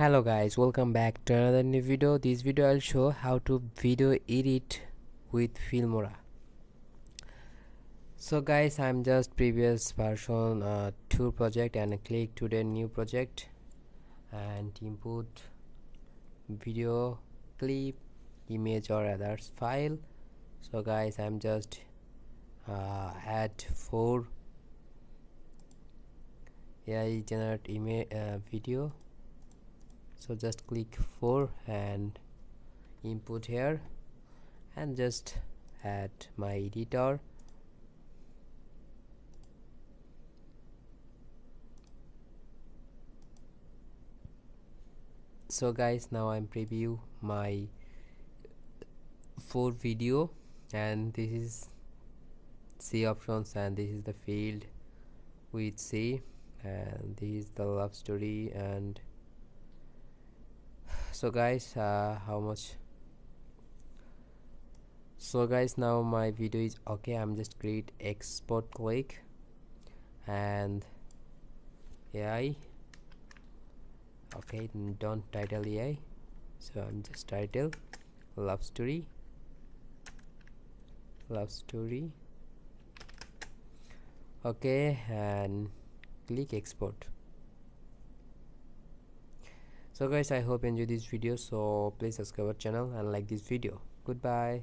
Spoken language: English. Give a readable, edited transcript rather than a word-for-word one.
Hello guys, welcome back to another new video. This video I'll show how to video edit with Filmora. So guys, I'm just previous version 2 project and I click to the new project and input video clip image or others file. So guys, I'm just add 4 AI generate image video. So just click 4 and input here and just add my editor. So guys, now I'm preview my 4 video and this is C options and this is the field with C and this is the love story. And so guys, so guys, now my video is okay. I'm just create export click and AI. Okay, don't title AI, so I'm just title love story. Okay, and click export. So guys, I hope you enjoyed this video, so please subscribe our channel and like this video. Goodbye.